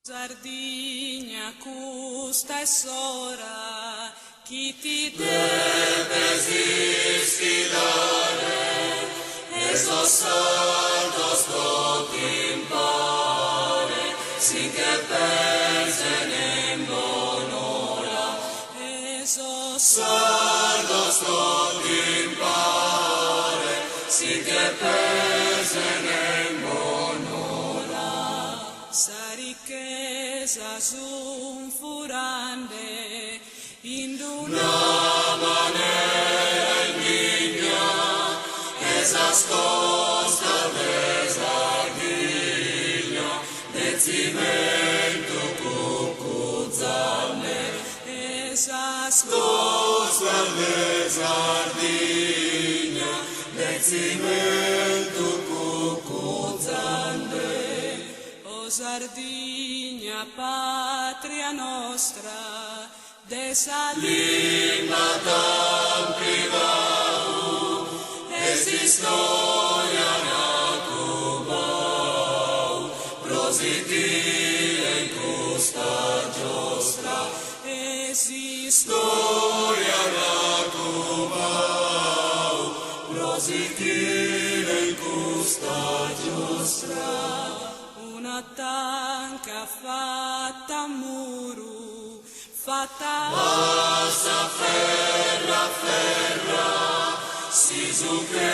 Sardigna custa e sora, chi ti deve sfidare, e so saldo sto timpare, si che pensa ne monola, e so saldo sto timpare, si che pensa ne monola, sa ricchezza sun furande, in una maniera indigna, esas costas desardigna, de cimento cucuzzane, esas costas desardigna, de cimento cucuzzane. O Sardigna, patria nostra, de salima tan privau, esistoria nacubau, prositile in custa giostra, esistoria nacubau, prositile in custa giostra, una tanca fatta a muro, fatta bassa ferra, si su che